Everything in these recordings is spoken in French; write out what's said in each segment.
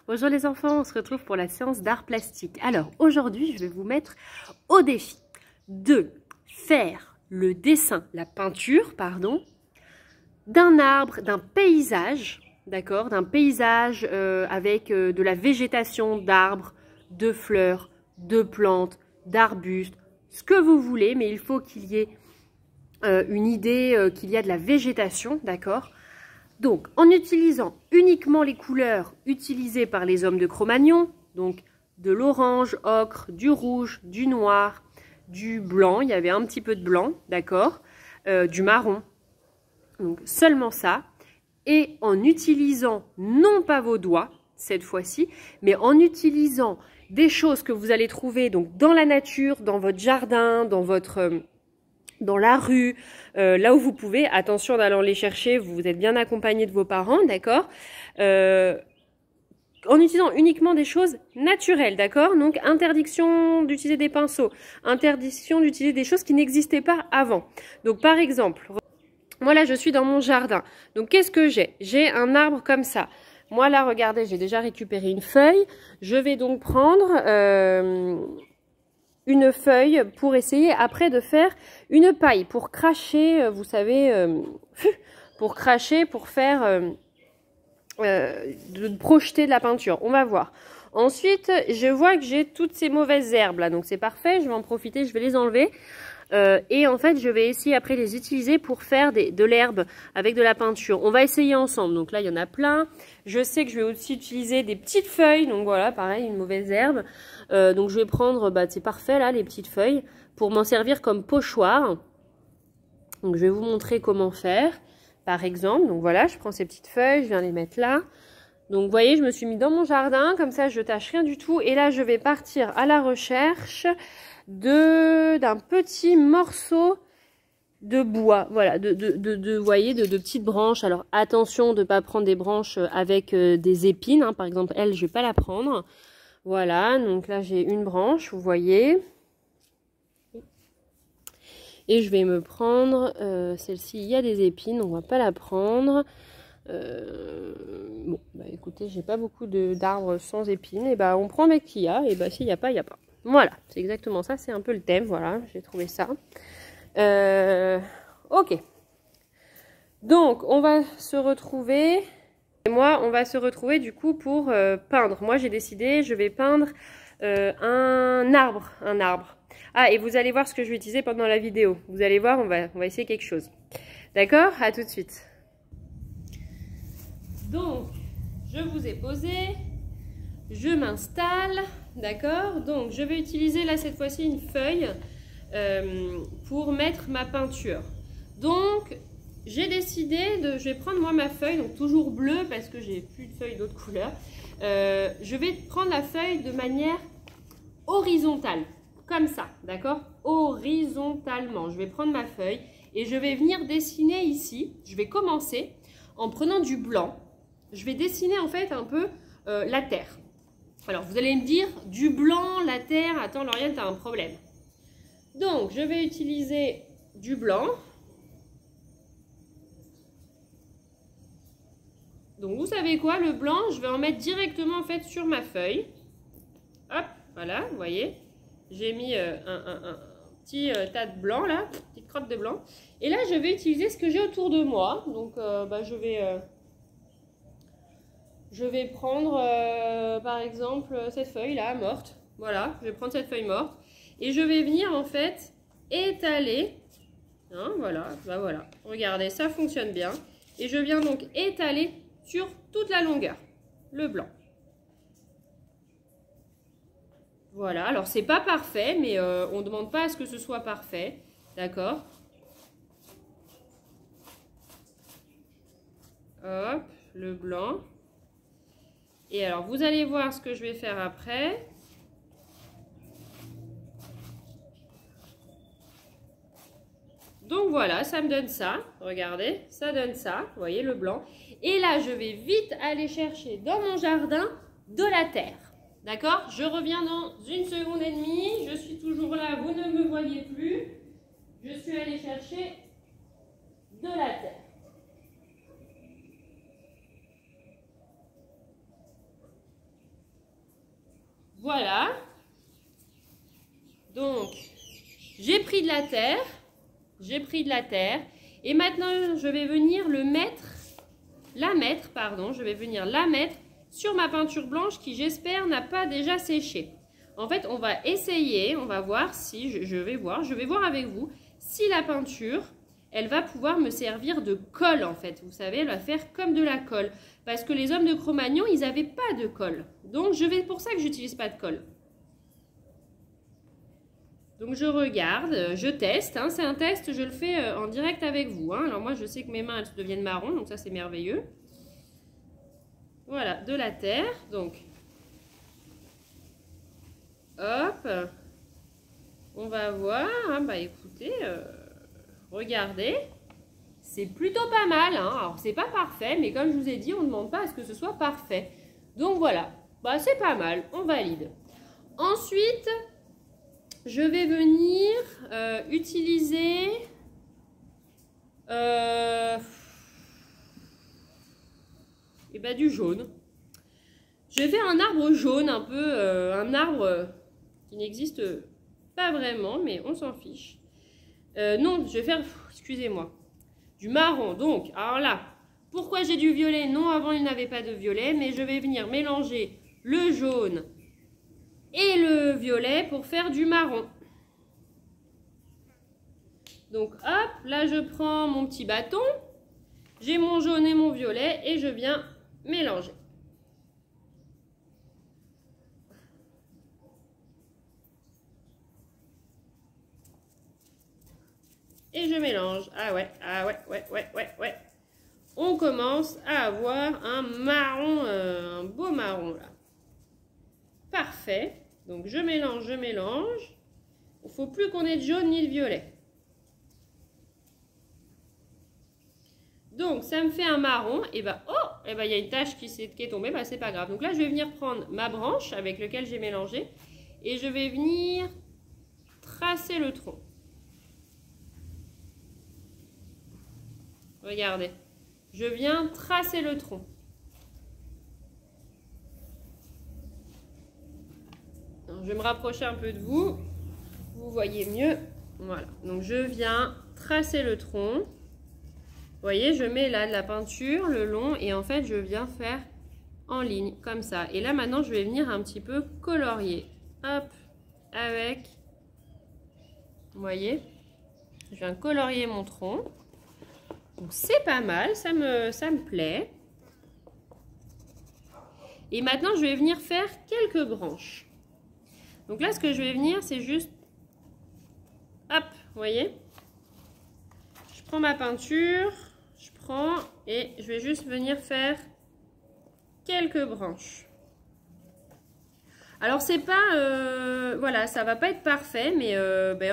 Bonjour les enfants, on se retrouve pour la séance d'art plastique. Alors aujourd'hui, je vais vous mettre au défi de faire le dessin, la peinture, pardon, d'un arbre, d'un paysage, d'accord, d'un paysage avec de la végétation d'arbres, de fleurs, de plantes, d'arbustes, ce que vous voulez, mais il faut qu'il y ait une idée qu'il y a de la végétation, d'accord. Donc, en utilisant uniquement les couleurs utilisées par les hommes de Cro-Magnon, donc de l'orange, ocre, du rouge, du noir, du blanc, il y avait un petit peu de blanc, d'accord, du marron, donc seulement ça, et en utilisant non pas vos doigts, cette fois-ci, mais en utilisant des choses que vous allez trouver donc dans la nature, dans votre jardin, dans la rue, là où vous pouvez, attention d'aller les chercher, vous êtes bien accompagné de vos parents, d'accord, en utilisant uniquement des choses naturelles, d'accord. Donc interdiction d'utiliser des pinceaux, interdiction d'utiliser des choses qui n'existaient pas avant. Donc par exemple, moi là je suis dans mon jardin, donc qu'est-ce que j'ai? J'ai un arbre comme ça. Moi là, regardez, j'ai déjà récupéré une feuille, je vais donc prendre une feuille pour essayer après de faire une paille, pour cracher, vous savez, pour cracher, pour faire, de projeter de la peinture. On va voir. Ensuite, je vois que j'ai toutes ces mauvaises herbes là, donc c'est parfait, je vais en profiter, je vais les enlever. Et en fait, je vais essayer après de les utiliser pour faire de l'herbe avec de la peinture. On va essayer ensemble. Donc là, il y en a plein. Je sais que je vais aussi utiliser des petites feuilles. Donc voilà, pareil, une mauvaise herbe. Donc je vais prendre, c'est parfait là, les petites feuilles, pour m'en servir comme pochoir. Donc je vais vous montrer comment faire, par exemple. Donc voilà, je prends ces petites feuilles, je viens les mettre là. Donc vous voyez, je me suis mis dans mon jardin, comme ça je tâche rien du tout. Et là, je vais partir à la recherche d'un petit morceau de bois, voilà, vous voyez, de petites branches. Alors attention de ne pas prendre des branches avec des épines, hein. Par exemple, elle, je ne vais pas la prendre. Voilà, donc là j'ai une branche, vous voyez. Et je vais me prendre celle-ci, il y a des épines, on ne va pas la prendre. Bon, écoutez, j'ai pas beaucoup d'arbres sans épines, et on prend avec qui y a, et s'il n'y a pas, il n'y a pas. Voilà, c'est exactement ça, c'est un peu le thème, voilà, j'ai trouvé ça. Ok. Donc, on va se retrouver, et moi, on va se retrouver du coup pour peindre. Moi, j'ai décidé, je vais peindre un arbre. Ah, et vous allez voir ce que je vais utiliser pendant la vidéo. Vous allez voir, on va essayer quelque chose. D'accord? À tout de suite. Donc, je vous ai posé, je m'installe, d'accord? Donc, je vais utiliser là cette fois-ci une feuille pour mettre ma peinture. Donc, j'ai décidé je vais prendre moi ma feuille, donc toujours bleue parce que j'ai plus de feuilles d'autres couleurs. Je vais prendre la feuille de manière horizontale, comme ça, d'accord? Horizontalement, je vais prendre ma feuille et je vais venir dessiner ici. Je vais commencer en prenant du blanc. Je vais dessiner en fait un peu la terre. Alors vous allez me dire, du blanc, la terre, attends Lauriane, tu as un problème. Donc je vais utiliser du blanc. Donc vous savez quoi, le blanc, je vais en mettre directement en fait sur ma feuille. Hop, voilà, vous voyez. J'ai mis un petit tas de blanc là, une petite crotte de blanc. Et là je vais utiliser ce que j'ai autour de moi. Donc je vais prendre par exemple cette feuille là morte, voilà, je vais prendre cette feuille morte et je vais venir en fait étaler, hein, voilà, voilà, regardez, ça fonctionne bien et je viens donc étaler sur toute la longueur le blanc. Voilà, alors c'est pas parfait mais on ne demande pas à ce que ce soit parfait, d'accord. Hop, le blanc. Et alors, vous allez voir ce que je vais faire après. Donc voilà, ça me donne ça. Regardez, ça donne ça. Vous voyez le blanc. Et là, je vais vite aller chercher dans mon jardin de la terre. D'accord? Je reviens dans 1 seconde et demie. Je suis toujours là, vous ne me voyez plus. Je suis allée chercher de la terre. Voilà. Donc, j'ai pris de la terre. J'ai pris de la terre. Et maintenant, je vais venir je vais venir la mettre sur ma peinture blanche qui, j'espère, n'a pas déjà séché. En fait, on va essayer, on va voir si, je vais voir avec vous si la peinture, elle va pouvoir me servir de colle en fait. Vous savez, elle va faire comme de la colle. Parce que les hommes de Cro-Magnon, ils n'avaient pas de colle. Donc, pour ça que j'utilise pas de colle. Donc, je regarde, je teste. Hein, c'est un test, je le fais en direct avec vous. Hein. Alors, moi, je sais que mes mains, elles deviennent marron. Donc, ça, c'est merveilleux. Voilà, de la terre. Donc, hop. On va voir. Hein, bah, écoutez, regardez. C'est plutôt pas mal. Hein. Alors, c'est pas parfait. Mais comme je vous ai dit, on ne demande pas à ce que ce soit parfait. Donc, voilà. Bah, c'est pas mal. On valide. Ensuite, je vais venir utiliser du jaune. Je vais faire un arbre jaune, un peu un arbre qui n'existe pas vraiment, mais on s'en fiche. Non, je vais faire, excusez-moi, du marron. Donc, alors là, pourquoi j'ai du violet? Non, avant il n'avait pas de violet, mais je vais venir mélanger le jaune et le violet pour faire du marron. Donc hop, là je prends mon petit bâton, j'ai mon jaune et mon violet et je viens mélanger. Et je mélange. Ah ouais. On commence à avoir un marron, un beau marron là. Parfait. Donc je mélange. Il ne faut plus qu'on ait de jaune ni de violet. Donc ça me fait un marron. Et bah il y a une tache qui est tombée. Bah c'est pas grave. Donc là je vais venir prendre ma branche avec laquelle j'ai mélangé et je vais venir tracer le tronc. Regardez. Je viens tracer le tronc. Alors, je vais me rapprocher un peu de vous. Vous voyez mieux. Voilà. Donc, je viens tracer le tronc. Vous voyez, je mets là de la peinture le long et en fait, je viens faire en ligne comme ça. Et là, maintenant, je vais venir un petit peu colorier. Hop, avec. Vous voyez, je viens colorier mon tronc. Donc c'est pas mal, ça me plaît. Et maintenant, je vais venir faire quelques branches. Donc là, ce que je vais venir, c'est juste... Hop, vous voyez? Je prends ma peinture, et je vais juste venir faire quelques branches. Alors c'est pas... voilà, ça va pas être parfait, mais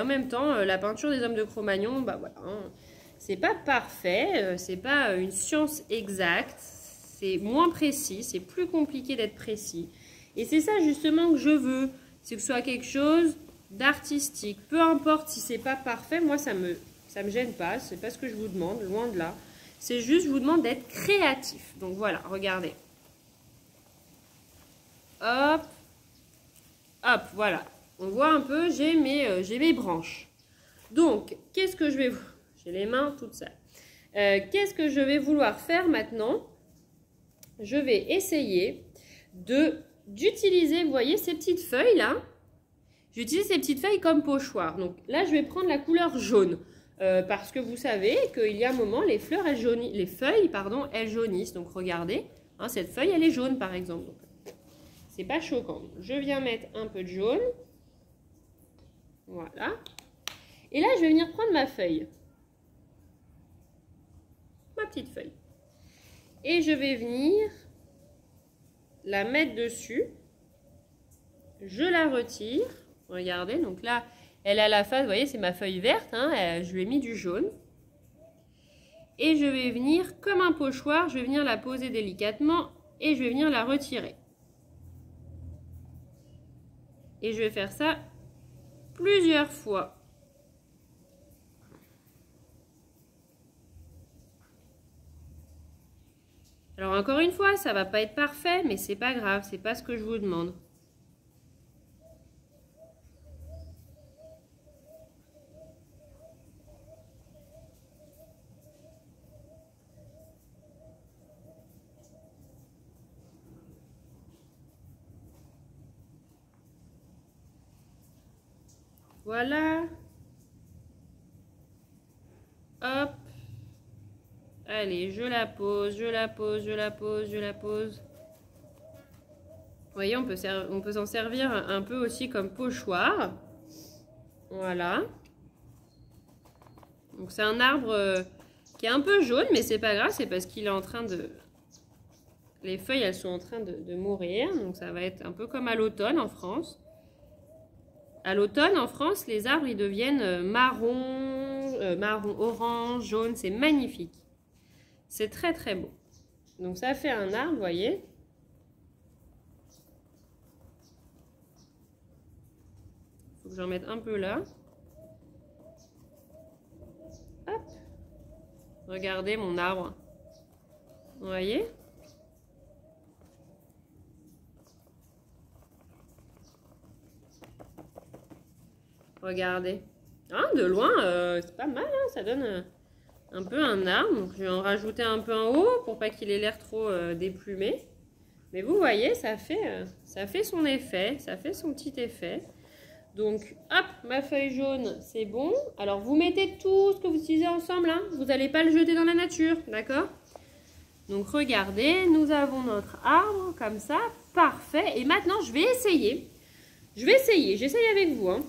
en même temps, la peinture des hommes de Cro-Magnon, bah voilà... Hein, c'est pas parfait, c'est pas une science exacte, c'est moins précis, c'est plus compliqué d'être précis. Et c'est ça justement que je veux, c'est que ce soit quelque chose d'artistique. Peu importe si c'est pas parfait, moi ça me gêne pas, c'est pas ce que je vous demande, loin de là. C'est juste, je vous demande d'être créatif. Donc voilà, regardez. Hop, hop, voilà. On voit un peu, j'ai mes branches. Donc, qu'est-ce que je vais... J'ai les mains toutes sales. Qu'est-ce que je vais vouloir faire maintenant? Je vais essayer d'utiliser, vous voyez, ces petites feuilles là. J'utilise ces petites feuilles comme pochoir. Donc là, je vais prendre la couleur jaune. Parce que vous savez qu'il y a un moment, les feuilles, elles jaunissent. Donc regardez, hein, cette feuille, elle est jaune par exemple. C'est pas choquant. Je viens mettre un peu de jaune. Voilà. Et là, je vais venir prendre ma feuille. Ma petite feuille. Et je vais venir la mettre dessus. Je la retire. Regardez, donc là, elle a la face, vous voyez, c'est ma feuille verte. Hein, je lui ai mis du jaune. Et je vais venir, comme un pochoir, je vais venir la poser délicatement et je vais venir la retirer. Et je vais faire ça plusieurs fois. Alors encore une fois, ça va pas être parfait, mais c'est pas grave, c'est pas ce que je vous demande. Voilà. Hop. Allez, je la pose, je la pose, je la pose, je la pose. Vous voyez, on peut s'en servir un peu aussi comme pochoir. Voilà. Donc c'est un arbre qui est un peu jaune, mais c'est pas grave, c'est parce qu'il est en train de... Les feuilles, elles sont en train de mourir, donc ça va être un peu comme à l'automne en France. À l'automne, en France, les arbres, ils deviennent marron, orange, jaune, c'est magnifique. C'est très très beau. Donc ça fait un arbre, vous voyez. Faut que j'en mette un peu là. Hop. Regardez mon arbre. Vous voyez? Regardez. Hein, de loin, c'est pas mal, hein, ça donne un peu un arbre. Donc je vais en rajouter un peu en haut pour pas qu'il ait l'air trop déplumé. Mais vous voyez, ça fait son effet, ça fait son petit effet. Donc, hop, ma feuille jaune, c'est bon. Alors, vous mettez tout ce que vous utilisez ensemble, hein. Vous n'allez pas le jeter dans la nature, d'accord? Donc, regardez, nous avons notre arbre, comme ça, parfait. Et maintenant, je vais essayer. J'essaye avec vous, hein.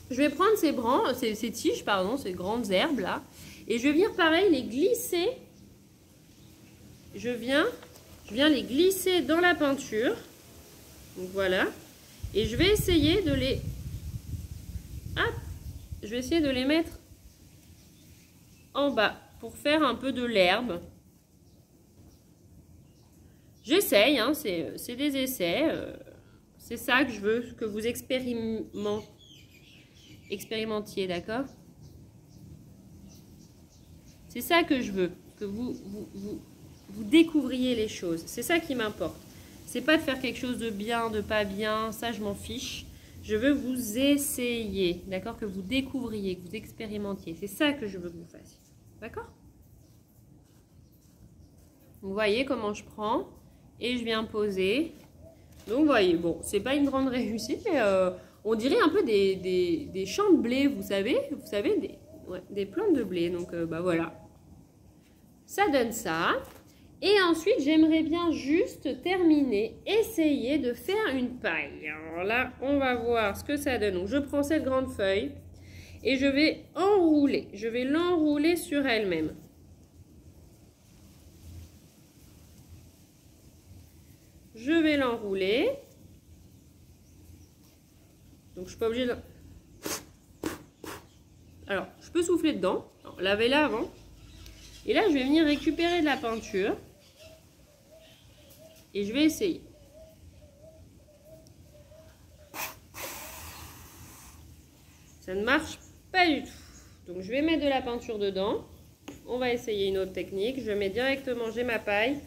Je vais prendre ces tiges, pardon, ces grandes herbes, là. Et je vais venir, pareil, les glisser. Je viens les glisser dans la peinture. Donc, voilà. Et je vais essayer de les... Hop, je vais essayer de les mettre en bas pour faire un peu de l'herbe. J'essaye, hein, c'est des essais. C'est ça que je veux que vous expérimentiez, d'accord? C'est ça que je veux, que vous découvriez les choses. C'est ça qui m'importe. C'est pas de faire quelque chose de bien, de pas bien, ça je m'en fiche. Je veux vous essayer, d'accord? Que vous découvriez, que vous expérimentiez. C'est ça que je veux que vous fassiez, d'accord? Vous voyez comment je prends et je viens poser. Donc vous voyez, bon, c'est pas une grande réussite, mais on dirait un peu des champs de blé, vous savez des plantes de blé. Donc bah voilà, ça donne ça. Et ensuite, j'aimerais bien juste terminer, essayer de faire une paille. Alors là, on va voir ce que ça donne. Donc, je prends cette grande feuille et je vais enrouler. Je vais l'enrouler sur elle-même. Je vais l'enrouler. Donc, je suis pas obligée de... Alors, je peux souffler dedans. Lavez-la avant. Et là, je vais venir récupérer de la peinture. Et je vais essayer. Ça ne marche pas du tout. Donc, je vais mettre de la peinture dedans. On va essayer une autre technique. Je mets directement, j'ai ma paille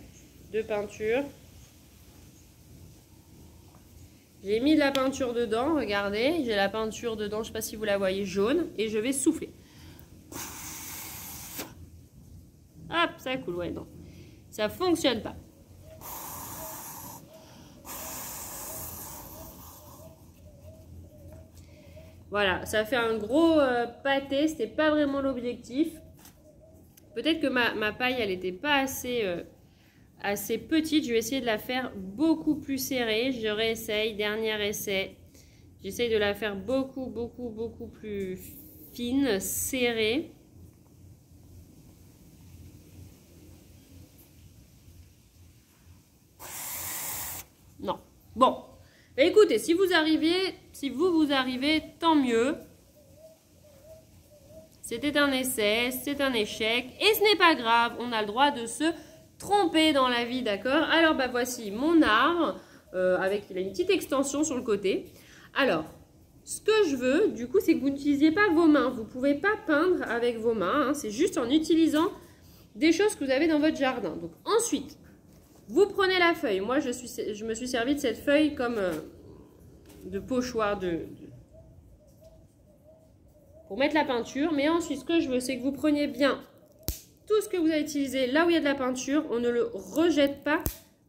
de peinture. J'ai mis de la peinture dedans, regardez. J'ai la peinture dedans, je ne sais pas si vous la voyez, jaune. Et je vais souffler. Hop, ça coule, ouais, non. Ça ne fonctionne pas. Voilà, ça fait un gros pâté, c'était pas vraiment l'objectif. Peut-être que ma paille, elle n'était pas assez petite. Je vais essayer de la faire beaucoup plus serrée. Je réessaye, dernier essai. J'essaye de la faire beaucoup plus fine, serrée. Non. Bon. Écoutez, si vous arrivez, tant mieux. C'était un essai, c'est un échec. Et ce n'est pas grave, on a le droit de se tromper dans la vie, d'accord? Alors, bah voici mon arbre. Il a une petite extension sur le côté. Alors, ce que je veux, du coup, c'est que vous n'utilisiez pas vos mains. Vous ne pouvez pas peindre avec vos mains. Hein. C'est juste en utilisant des choses que vous avez dans votre jardin. Donc, ensuite... Vous prenez la feuille. Moi, je me suis servi de cette feuille comme de pochoir pour mettre la peinture. Mais ensuite, ce que je veux, c'est que vous preniez bien tout ce que vous avez utilisé là où il y a de la peinture. On ne le rejette pas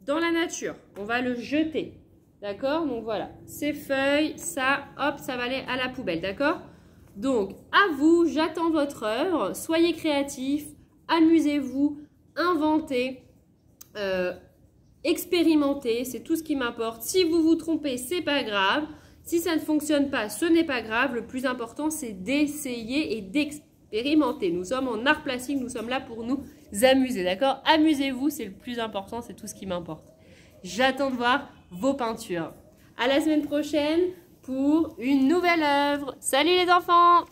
dans la nature. On va le jeter. D'accord? Donc voilà, ces feuilles, ça, hop, ça va aller à la poubelle, d'accord? Donc, à vous, j'attends votre œuvre. Soyez créatifs, amusez-vous, inventez, expérimentez, c'est tout ce qui m'importe. Si vous vous trompez, c'est pas grave. Si ça ne fonctionne pas, ce n'est pas grave. Le plus important, c'est d'essayer et d'expérimenter. Nous sommes en art plastique, nous sommes là pour nous amuser, d'accord? Amusez-vous, c'est le plus important, c'est tout ce qui m'importe. J'attends de voir vos peintures. À la semaine prochaine pour une nouvelle œuvre. Salut les enfants!